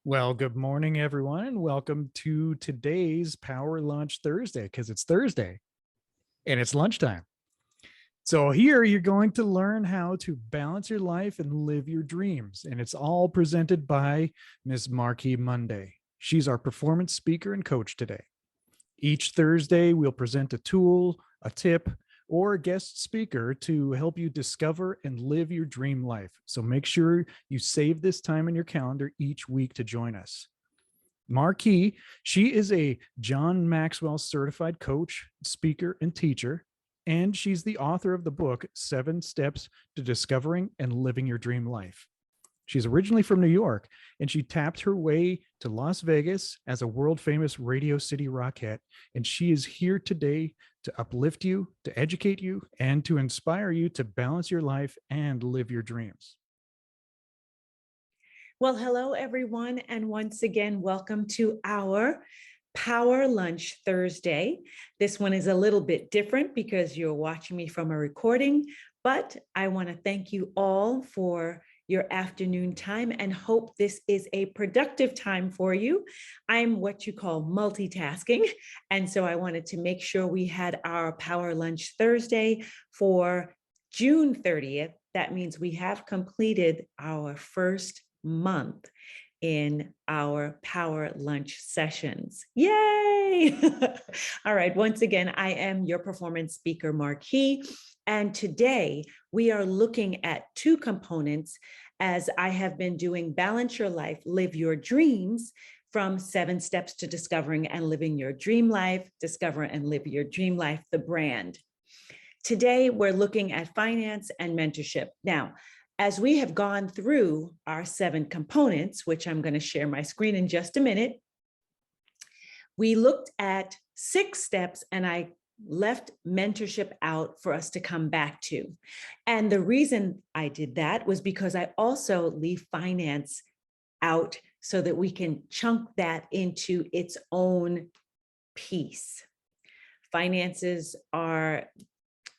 Well, good morning, everyone, and welcome to today's Power Lunch Thursday because it's Thursday and it's lunchtime. So, here you're going to learn how to balance your life and live your dreams. And it's all presented by Miss MarQue Munday. She's our performance speaker and coach today. Each Thursday, we'll present a tool, a tip, or a guest speaker to help you discover and live your dream life. So make sure you save this time in your calendar each week to join us. MarQue, she is a John Maxwell certified coach, speaker, and teacher, and she's the author of the book, 7 Steps to Discovering and Living Your Dream Life. She's originally from New York, and she tapped her way to Las Vegas as a world famous Radio City Rockette. And she is here today to uplift you, to educate you, and to inspire you to balance your life and live your dreams. Well, hello, everyone. And once again, welcome to our Power Lunch Thursday. This one is a little bit different because you're watching me from a recording, but I want to thank you all for your afternoon time and hope this is a productive time for you. I'm what you call multitasking. And so I wanted to make sure we had our Power Lunch Thursday for June 30th. That means we have completed our first month in our Power Lunch sessions. Yay! All right, once again, I am your performance speaker, MarQue, and today we are looking at 2 components as I have been doing Balance Your Life, Live Your Dreams from 7 Steps to Discovering and Living Your Dream Life, Discover and Live Your Dream Life, the brand. Today, we're looking at finance and mentorship. Now, as we have gone through our 7 components, which I'm going to share my screen in just a minute, we looked at 6 steps and I left mentorship out for us to come back to. And the reason I did that was because I also leave finance out so that we can chunk that into its own piece. Finances are,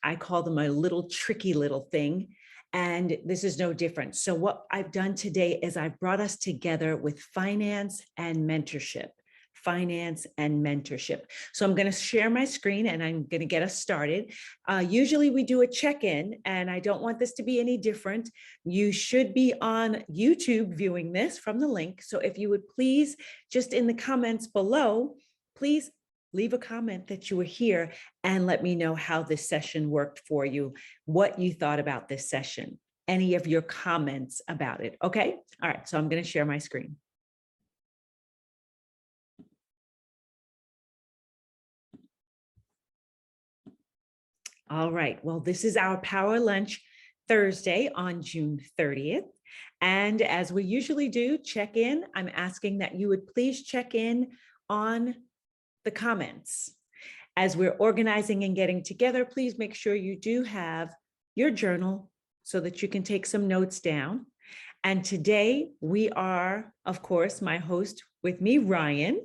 I call them a little tricky little thing. And this is no different. So what I've done today is I've brought us together with finance and mentorship. Finance and mentorship. So I'm going to share my screen and I'm going to get us started. Usually we do a check-in and I don't want this to be any different. You should be on YouTube viewing this from the link. So if you would please, just in the comments below, please leave a comment that you were here and let me know how this session worked for you, what you thought about this session, any of your comments about it. Okay. All right. So I'm going to share my screen. All right. Well, this is our Power Lunch Thursday on June 30th. And as we usually do, check in. I'm asking that you would please check in on the comments. As we're organizing and getting together, please make sure you do have your journal so that you can take some notes down. And today we are, of course, my host with me, Ryan,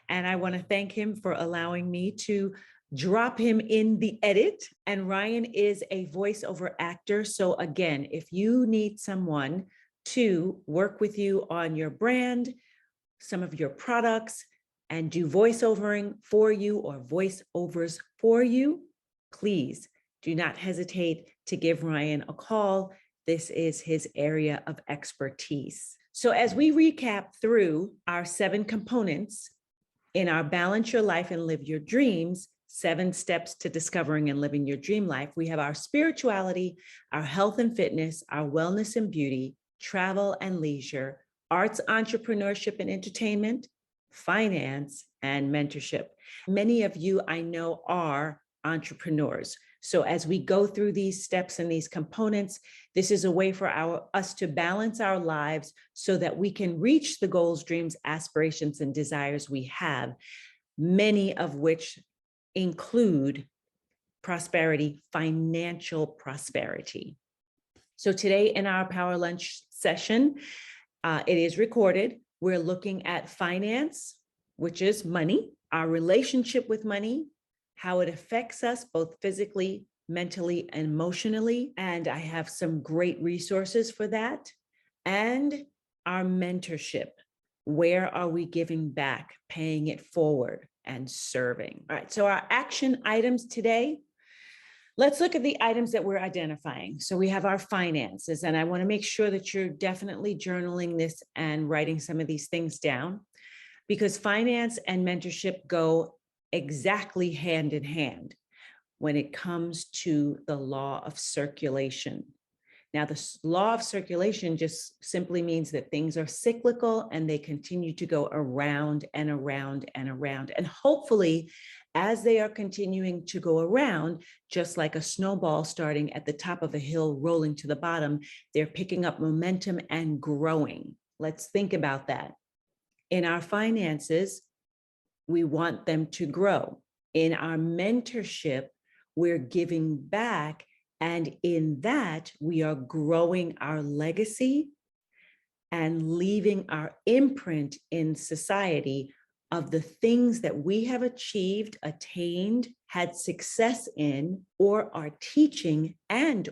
and I want to thank him for allowing me to drop him in the edit. And Ryan is a voiceover actor. So again, if you need someone to work with you on your brand, some of your products, and do voiceovering for you or voiceovers for you, please do not hesitate to give Ryan a call. This is his area of expertise. So as we recap through our 7 components in our Balance Your Life and Live Your Dreams, 7 Steps to Discovering and Living Your Dream Life, we have our spirituality, our health and fitness, our wellness and beauty, travel and leisure, arts, entrepreneurship and entertainment, finance, and mentorship. Many of you I know are entrepreneurs. So as we go through these steps and these components, this is a way for us to balance our lives so that we can reach the goals, dreams, aspirations, and desires we have, many of which include prosperity, financial prosperity. So today in our Power Lunch session, it is recorded. We're looking at finance, which is money, our relationship with money, how it affects us both physically, mentally, and emotionally. And I have some great resources for that. And our mentorship, Where are we giving back, paying it forward, and serving? All right, so our action items today, let's look at the items that we're identifying. So we have our finances, and I want to make sure that you're definitely journaling this and writing some of these things down, because finance and mentorship go exactly hand in hand when it comes to the law of circulation. Now, the law of circulation just simply means that things are cyclical and they continue to go around and around and around. And hopefully, as they are continuing to go around, just like a snowball starting at the top of a hill, rolling to the bottom, they're picking up momentum and growing. Let's think about that. In our finances, we want them to grow. In our mentorship, we're giving back. And in that, we are growing our legacy and leaving our imprint in society of the things that we have achieved, attained, had success in, or are teaching and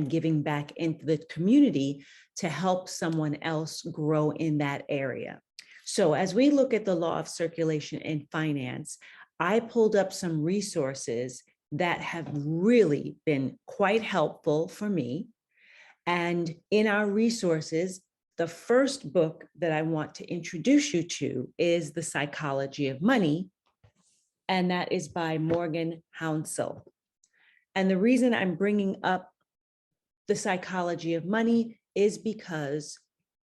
giving back into the community to help someone else grow in that area. So as we look at the law of circulation in finance, I pulled up some resources that have really been quite helpful for me. And in our resources, the first book that I want to introduce you to is The Psychology of Money, and that is by Morgan Housel. And the reason I'm bringing up The Psychology of Money is because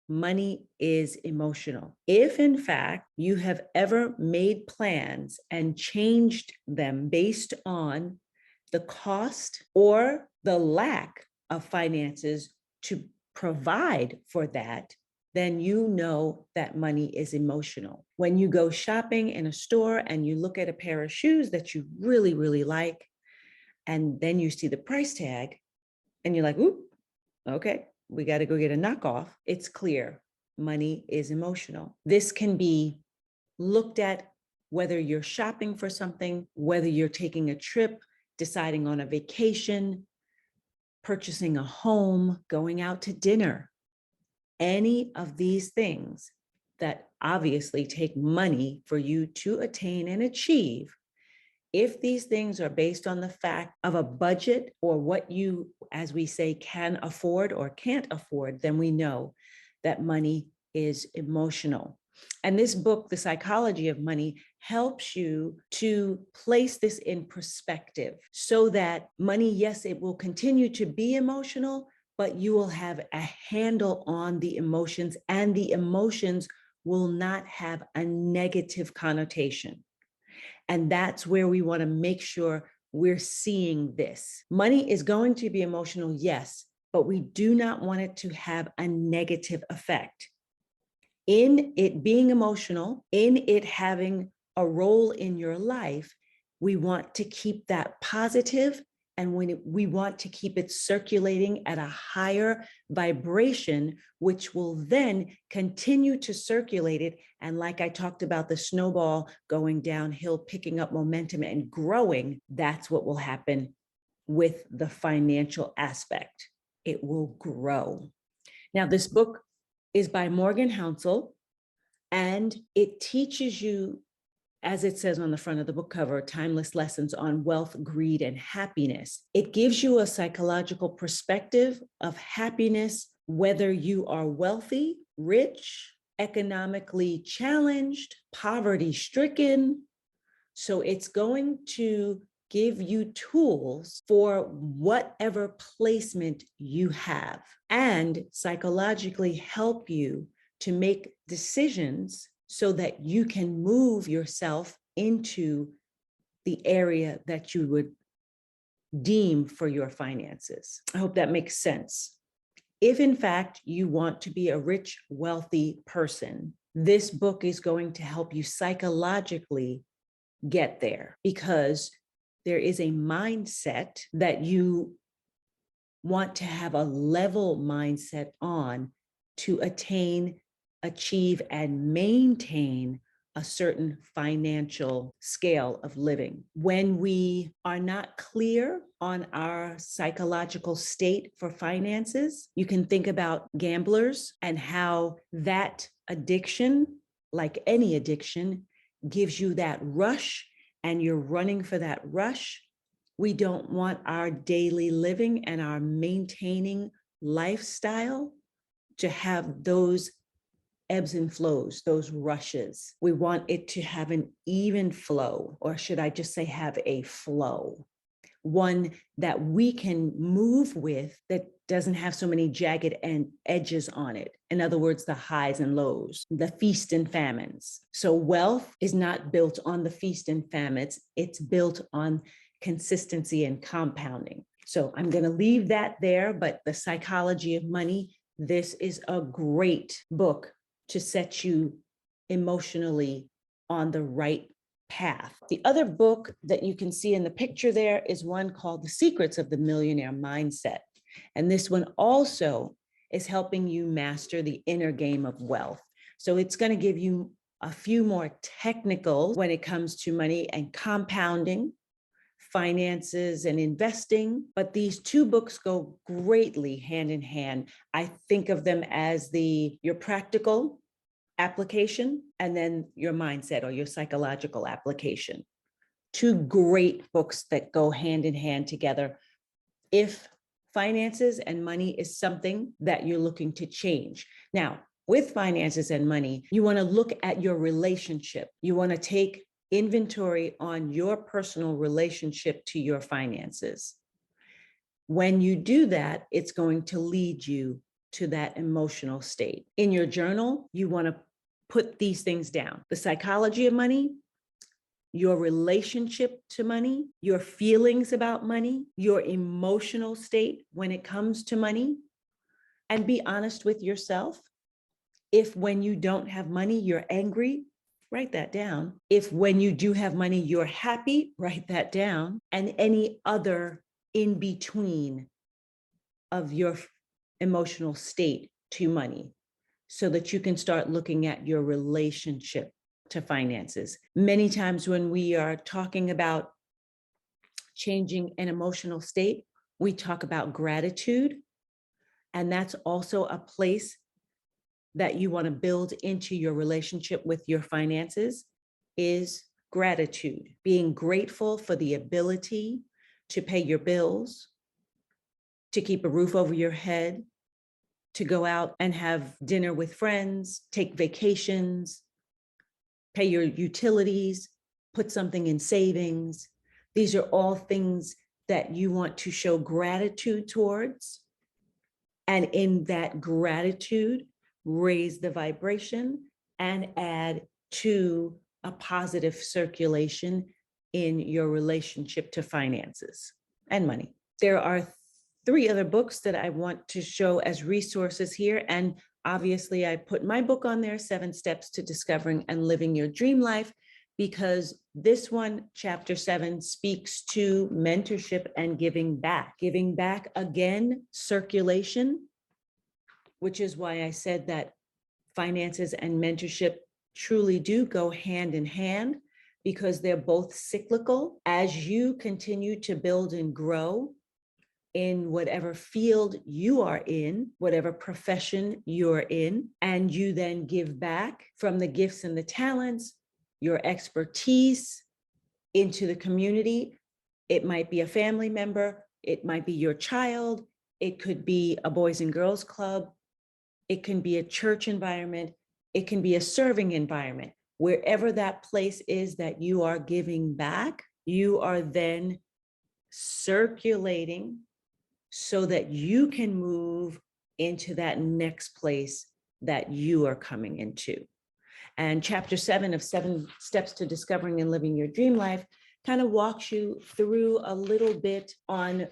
money is emotional. If in fact you have ever made plans and changed them based on the cost or the lack of finances to provide for that, then you know that money is emotional. When you go shopping in a store and you look at a pair of shoes that you really, really like, and then you see the price tag and you're like, ooh, okay, we got to go get a knockoff. It's clear money is emotional. This can be looked at whether you're shopping for something, whether you're taking a trip, deciding on a vacation, purchasing a home, going out to dinner. Any of these things that obviously take money for you to attain and achieve. If these things are based on the fact of a budget or what you, as we say, can afford or can't afford, then we know that money is emotional. And this book, The Psychology of Money, helps you to place this in perspective so that money, yes, it will continue to be emotional, but you will have a handle on the emotions, and the emotions will not have a negative connotation. And that's where we want to make sure we're seeing this. Money is going to be emotional, yes, but we do not want it to have a negative effect. In it being emotional, in it having a role in your life, we want to keep that positive, and we want to keep it circulating at a higher vibration, which will then continue to circulate it. And like I talked about, the snowball going downhill, picking up momentum and growing, that's what will happen with the financial aspect. It will grow. Now, this book is by Morgan Housel, and it teaches you, as it says on the front of the book cover, timeless lessons on wealth, greed, and happiness. It gives you a psychological perspective of happiness, whether you are wealthy, rich, economically challenged, poverty-stricken. So it's going to give you tools for whatever placement you have, and psychologically help you to make decisions so that you can move yourself into the area that you would deem for your finances. I hope that makes sense. If in fact you want to be a rich, wealthy person, this book is going to help you psychologically get there, because there is a mindset that you want to have a level mindset on to attain, achieve, and maintain a certain financial scale of living. When we are not clear on our psychological state for finances, you can think about gamblers and how that addiction, like any addiction, gives you that rush and you're running for that rush. We don't want our daily living and our maintaining lifestyle to have those ebbs and flows, those rushes. We want it to have an even flow, or should I just say have a flow, one that we can move with that doesn't have so many jagged edges on it. In other words, the highs and lows, the feast and famines. So wealth is not built on the feast and famines. It's built on consistency and compounding. So I'm going to leave that there, but The Psychology of Money, this is a great book to set you emotionally on the right path. The other book that you can see in the picture there is one called The Secrets of the Millionaire Mindset. And this one also is helping you master the inner game of wealth. So it's going to give you a few more technicals when it comes to money and compounding, finances and investing, but these two books go greatly hand in hand. I think of them as your practical application and then your mindset or your psychological application. Two great books that go hand in hand together if finances and money is something that you're looking to change. Now, with finances and money, you want to look at your relationship. You want to take inventory on your personal relationship to your finances. When you do that, it's going to lead you to that emotional state. In your journal, you want to put these things down: the psychology of money, your relationship to money, your feelings about money, your emotional state when it comes to money, and be honest with yourself. If when you don't have money, you're angry, write that down. If when you do have money, you're happy, write that down. And any other in between of your emotional state to money, so that you can start looking at your relationship to finances. Many times when we are talking about changing an emotional state, we talk about gratitude. And that's also a place that you want to build into your relationship with your finances, is gratitude. Being grateful for the ability to pay your bills, to keep a roof over your head, to go out and have dinner with friends, take vacations, pay your utilities, put something in savings. These are all things that you want to show gratitude towards. And in that gratitude, raise the vibration and add to a positive circulation in your relationship to finances and money. There are 3 other books that I want to show as resources here. And obviously I put my book on there, 7 Steps to Discovering and Living Your Dream Life, because this one, chapter 7, speaks to mentorship and giving back. Giving back, again, circulation, which is why I said that finances and mentorship truly do go hand in hand, because they're both cyclical. As you continue to build and grow in whatever field you are in, whatever profession you're in, and you then give back from the gifts and the talents, your expertise into the community. It might be a family member, it might be your child, it could be a Boys and Girls Club, it can be a church environment, it can be a serving environment. Wherever that place is that you are giving back, you are then circulating so that you can move into that next place that you are coming into. And chapter 7 of 7 Steps to Discovering and Living Your Dream Life kind of walks you through a little bit on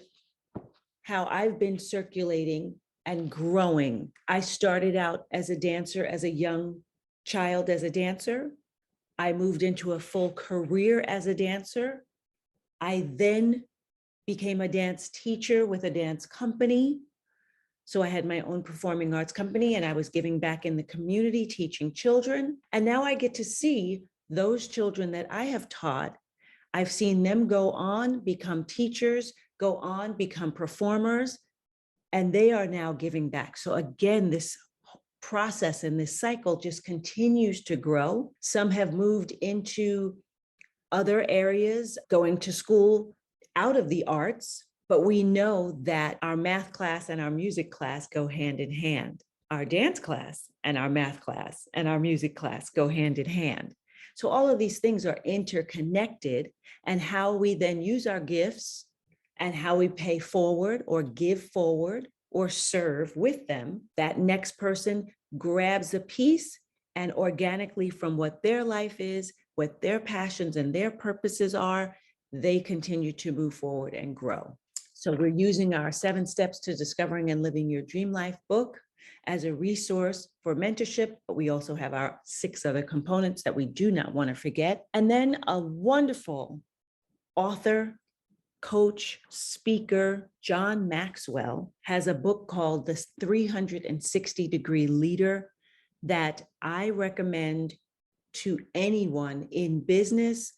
how I've been circulating and growing. I started out as a dancer, as a young child as a dancer. I moved into a full career as a dancer. I then became a dance teacher with a dance company. So I had my own performing arts company and I was giving back in the community, teaching children. And now I get to see those children that I have taught. I've seen them go on, become teachers, go on, become performers, and they are now giving back. So again, this process and this cycle just continues to grow. Some have moved into other areas, going to school out of the arts, but we know that our math class and our music class go hand in hand. Our dance class and our math class and our music class go hand in hand. So all of these things are interconnected, and how we then use our gifts and how we pay forward or give forward or serve with them, that next person grabs a piece and organically from what their life is, what their passions and their purposes are, they continue to move forward and grow. So we're using our 7 Steps to Discovering and Living Your Dream Life book as a resource for mentorship, but we also have our 6 other components that we do not want to forget. And then a wonderful author, coach, speaker, John Maxwell, has a book called The 360-Degree Leader that I recommend to anyone in business,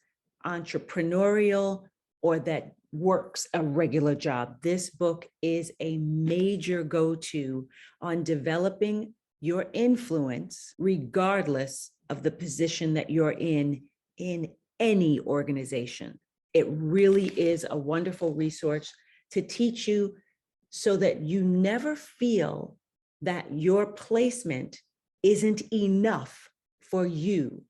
entrepreneurial, or that works a regular job. This book is a major go-to on developing your influence, regardless of the position that you're in any organization. It really is a wonderful resource to teach you so that you never feel that your placement isn't enough for you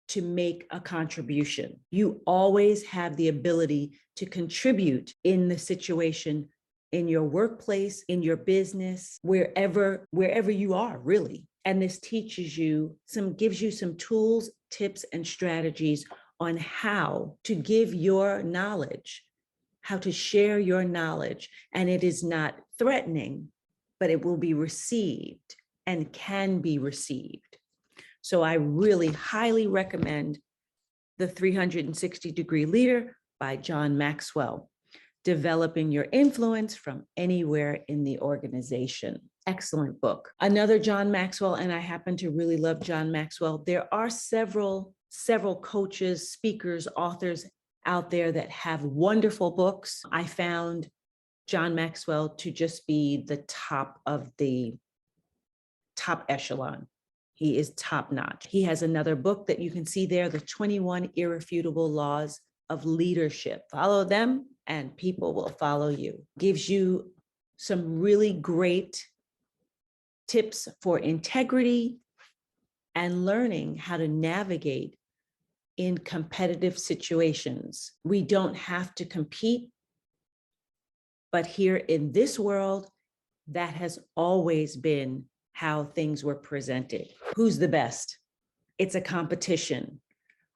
to make a contribution. You always have the ability to contribute in the situation, in your workplace, in your business, wherever you are, really. And this teaches you gives you some tools, tips, and strategies on how to give your knowledge, how to share your knowledge. And it is not threatening, but it will be received and can be received. So I really highly recommend The 360-Degree Leader by John Maxwell, Developing Your Influence from Anywhere in the Organization. Excellent book. Another John Maxwell, and I happen to really love John Maxwell. There are several coaches, speakers, authors out there that have wonderful books. I found John Maxwell to just be the top of the top echelon. He is top notch. He has another book that you can see there, The 21 Irrefutable Laws of Leadership. Follow them and people will follow you. Gives you some really great tips for integrity and learning how to navigate in competitive situations. We don't have to compete, but here in this world, that has always been how things were presented. Who's the best? It's a competition.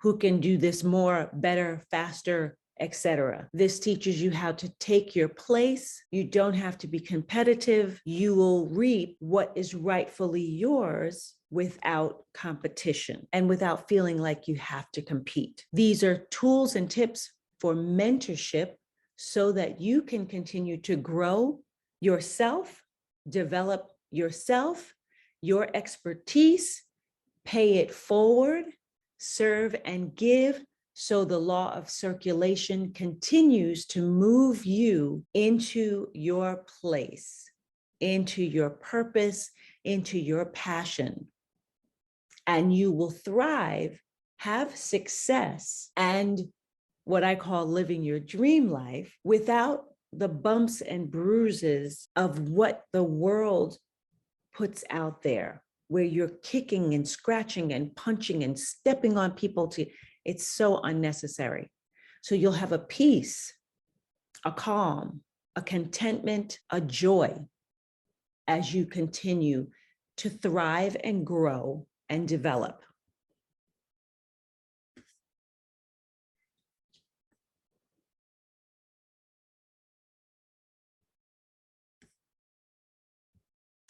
Who can do this more, better, faster, etc. This teaches you how to take your place. You don't have to be competitive. You will reap what is rightfully yours without competition and without feeling like you have to compete. These are tools and tips for mentorship so that you can continue to grow yourself, develop yourself, your expertise, pay it forward, serve and give, so the law of circulation continues to move you into your place, into your purpose, into your passion. And you will thrive, have success, and what I call living your dream life without the bumps and bruises of what the world puts out there, where you're kicking and scratching and punching and stepping on people it's so unnecessary. So you'll have a peace, a calm, a contentment, a joy as you continue to thrive and grow and develop.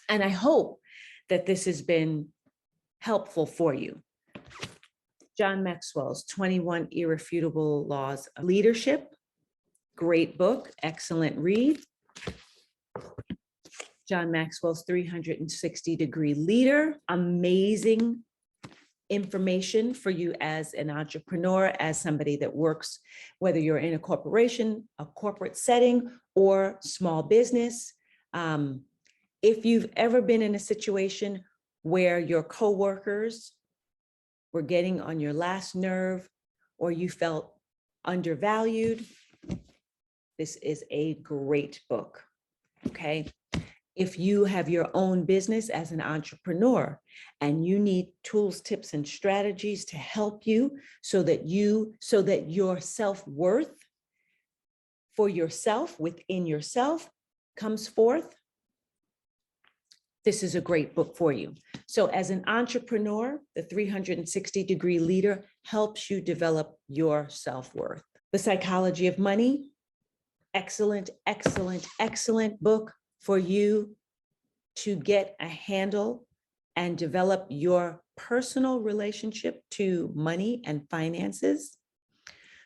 And I hope that this has been helpful for you. John Maxwell's 21 Irrefutable Laws of Leadership. Great book, excellent read. John Maxwell's 360-degree leader. Amazing information for you as an entrepreneur, as somebody that works, whether you're in a corporation, a corporate setting, or small business. If you've ever been in a situation where your coworkers were getting on your last nerve, or you felt undervalued, this is a great book, okay? If you have your own business as an entrepreneur and you need tools, tips, and strategies to help you so that your self-worth for yourself, within yourself, comes forth, this is a great book for you. So as an entrepreneur, the 360-degree leader helps you develop your self-worth. The Psychology of Money, excellent, excellent, excellent book for you to get a handle and develop your personal relationship to money and finances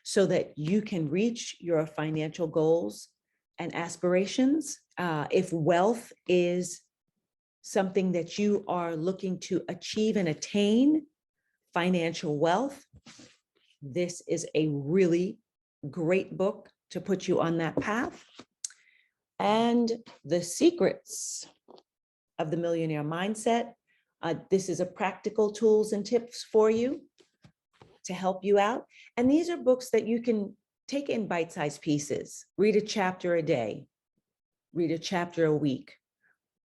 so that you can reach your financial goals and aspirations. If wealth is something that you are looking to achieve and attain, financial wealth, this is a really great book to put you on that path. And The Secrets of the Millionaire Mindset. This is a practical tools and tips for you to help you out. And these are books that you can take in bite-sized pieces. Read a chapter a day, read a chapter a week.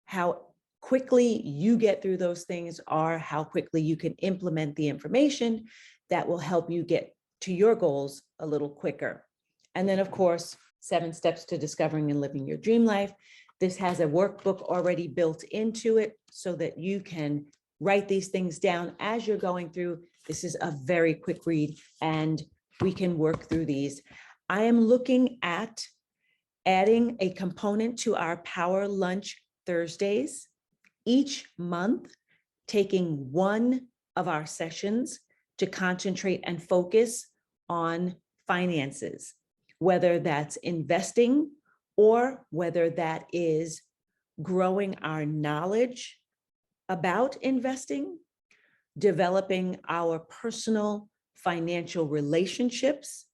How quickly you get through those things are how quickly you can implement the information that will help you get to your goals a little quicker. And then, of course, 7 Steps to Discovering and Living Your Dream Life. This has a workbook already built into it so that you can write these things down as you're going through. This is a very quick read and we can work through these. I am looking at adding a component to our Power Lunch Thursdays each month, taking one of our sessions to concentrate and focus on finances, whether that's investing or whether that is growing our knowledge about investing, developing our personal financial relationships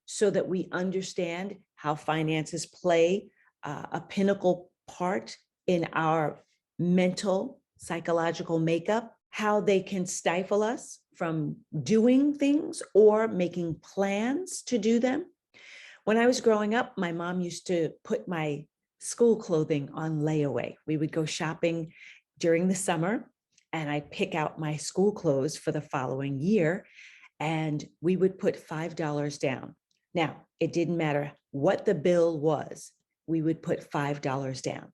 so that we understand how finances play a pinnacle part in our mental, psychological makeup, how they can stifle us from doing things or making plans to do them. When I was growing up, my mom used to put my school clothing on layaway. We would go shopping during the summer and I'd pick out my school clothes for the following year and we would put $5 down. Now, it didn't matter what the bill was, we would put $5 down.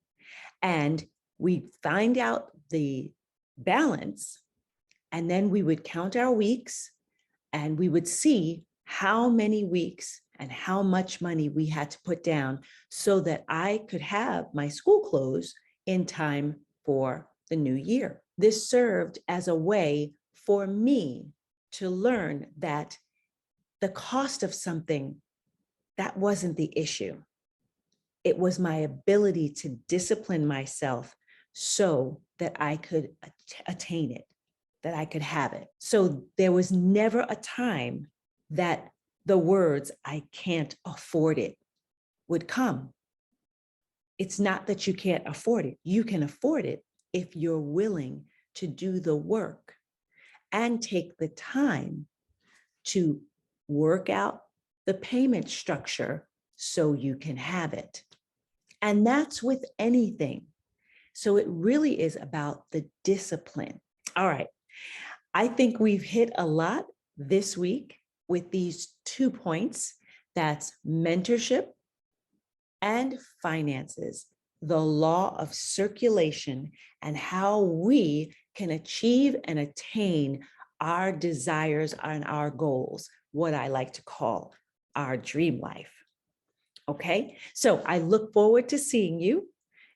And we'd find out the balance and then we would count our weeks and we would see how many weeks and how much money we had to put down so that I could have my school clothes in time for the new year. This served as a way for me to learn that the cost of something, that wasn't the issue. It was my ability to discipline myself so that I could attain it, that I could have it. So there was never a time that the words, "I can't afford it," would come. It's not that you can't afford it. You can afford it if you're willing to do the work and take the time to work out the payment structure so you can have it. And that's with anything. So it really is about the discipline. All right. I think we've hit a lot this week with these 2 points. That's mentorship and finances, the law of circulation, and how we can achieve and attain our desires and our goals, what I like to call our dream life. Okay, so I look forward to seeing you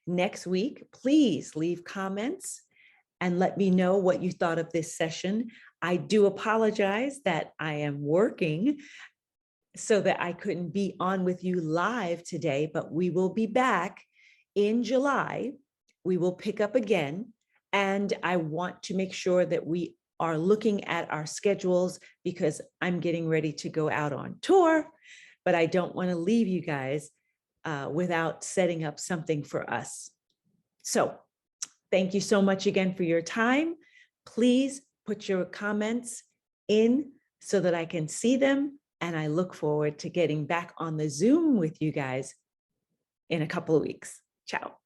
next week. Please leave comments and let me know what you thought of this session. I do apologize that I am working so that I couldn't be on with you live today, but we will be back in July, we will pick up again. And I want to make sure that we are looking at our schedules because I'm getting ready to go out on tour, but I don't want to leave you guys without setting up something for us. So thank you so much again for your time. Please put your comments in so that I can see them. And I look forward to getting back on the Zoom with you guys in a couple of weeks. Ciao.